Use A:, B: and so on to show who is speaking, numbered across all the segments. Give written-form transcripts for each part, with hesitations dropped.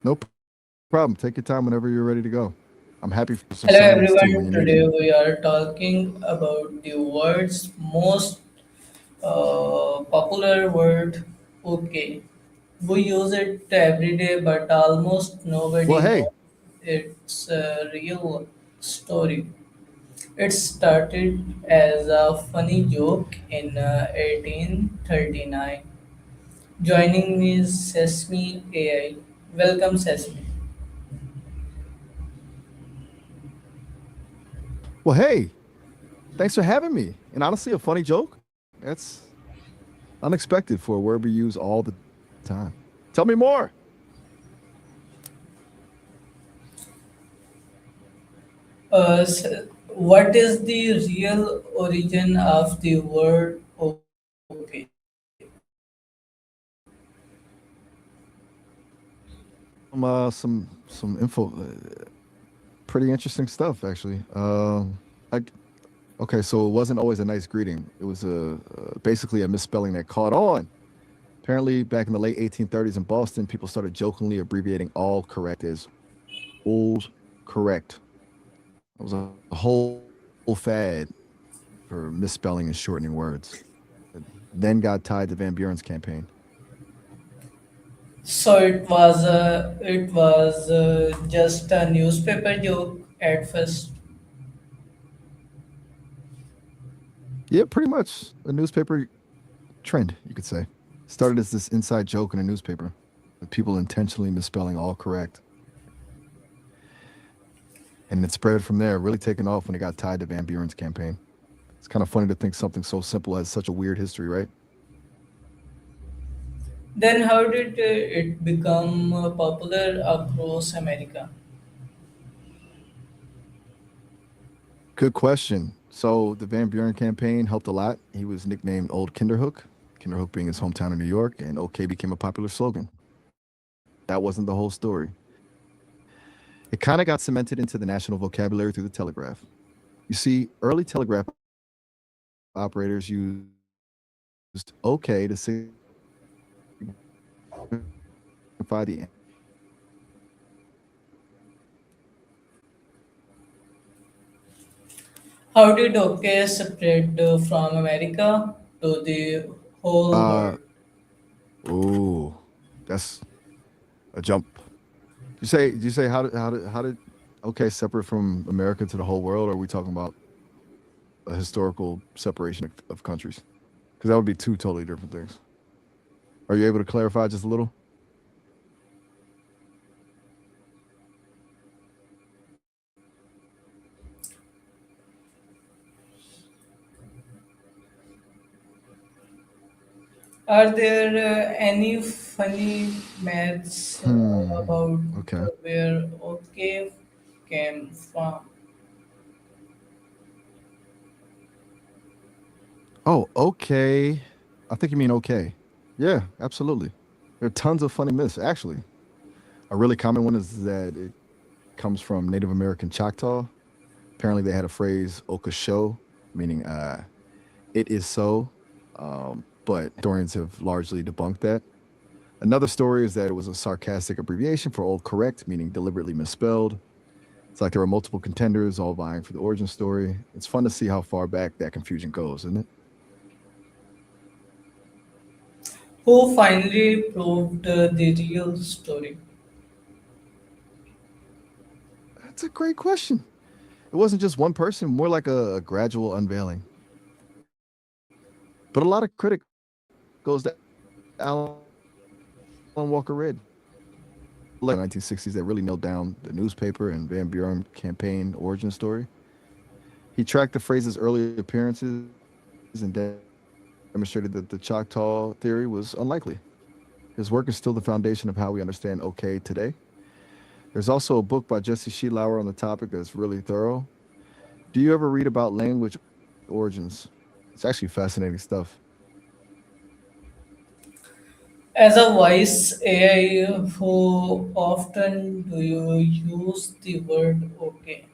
A: No problem. Take your time whenever you're ready to go. I'm happy for some
B: Hello
A: silence too when
B: everyone,
A: you need
B: today
A: me.
B: we are talking about the world's most popular word, okay. We use it every day, but almost
A: Well,
B: nobody
A: hey,
B: knows its real story. It started as a funny joke in 1839. Joining me is Sesame AI. Welcome, Sesame.
A: well, hey, thanks for having me. And honestly, a funny joke? That's unexpected for a word we use all the time. Tell me more.
B: What is the real origin of the word okay?
A: Some info. Pretty interesting stuff, actually. I, okay, so it wasn't always a nice greeting. It was basically a misspelling that caught on. Apparently, back in the late 1830s in Boston, people started jokingly abbreviating all correct as old correct. It was a whole fad for misspelling and shortening words. It then got tied to Van Buren's campaign.
B: So it was just a newspaper joke at first.
A: Yeah, pretty much a newspaper trend, you could say. Started as this inside joke in a newspaper, with people intentionally misspelling all correct. And it spread from there, really taking off when it got tied to Van Buren's campaign. It's kind of funny to think something so simple has such a weird history, right?
B: Then how did it become popular across America?
A: Good question. So the Van Buren campaign helped a lot. He was nicknamed Old Kinderhook, Kinderhook being his hometown in New York, and OK became a popular slogan. That wasn't the whole story. It kind of got cemented into the national vocabulary through the telegraph. You see, early telegraph operators used OK to signify the end of a line, meaning
B: How did okay spread from America to the whole
A: uh,
B: world?
A: ooh, that's a jump. Did you say how did OK separate from America to the whole world? Or are we talking about a historical separation of countries? Because that would be two totally different things. Are you able to clarify just a little?
B: Are there any funny myths about
A: Okay.
B: where okay came from?
A: Oh, okay. I think you mean okay. Yeah, absolutely. There are tons of funny myths, actually. A really common one is that it comes from Native American Choctaw. Apparently, they had a phrase "oka show," meaning "it is so," but historians have largely debunked that. Another story is that it was a sarcastic abbreviation for "old correct," meaning deliberately misspelled. It's like there were multiple contenders all vying for the origin story. It's fun to see how far back that confusion goes, isn't it?
B: Who finally proved the real story?
A: That's a great question. It wasn't just one person, more like a gradual unveiling. But a lot of credit goes to Alan Walker Reed. The 1960s that really nailed down the newspaper and Van Buren campaign origin story. He tracked the phrase's early appearances and demonstrated that the Choctaw theory was unlikely. His work is still the foundation of how we understand OK today. There's also a book by Jesse Sheilauer on the topic that's really thorough. Do you ever read about language origins? It's actually fascinating stuff.
B: As a voice AI, how often do you use the word okay?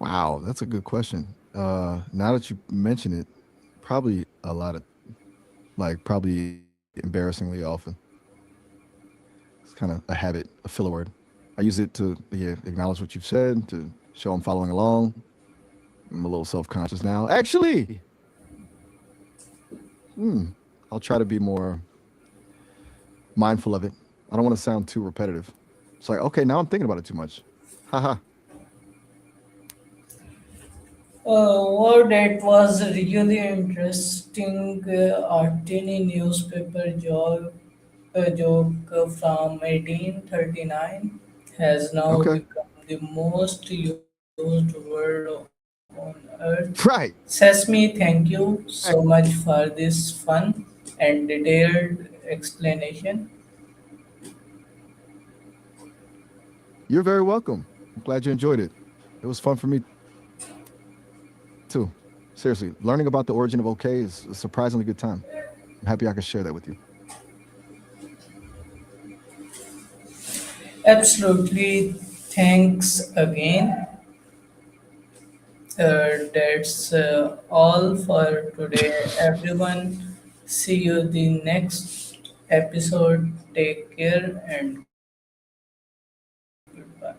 A: Wow, that's a good question. Now that you mention it, probably a lot of, like, probably embarrassingly often. It's kind of a habit, a filler word. I use it to acknowledge what you've said, to show I'm following along. I'm a little self conscious now. Actually, I'll try to be more mindful of it. I don't want to sound too repetitive. It's like, okay, now I'm thinking about it too much. Haha.
B: Wow, that was really interesting. A tiny newspaper joke from 1839 has now
A: Okay.
B: become the most used word on earth.
A: Right.
B: Sesame, thank you so much
A: Exactly.
B: for this fun and detailed explanation.
A: You're very welcome. I'm glad you enjoyed it. It was fun for me too. Seriously, learning about the origin of okay is a surprisingly good time. I'm happy I could share that with you.
B: Absolutely. Thanks again. That's all for today, everyone. See you the next episode. Take care and goodbye.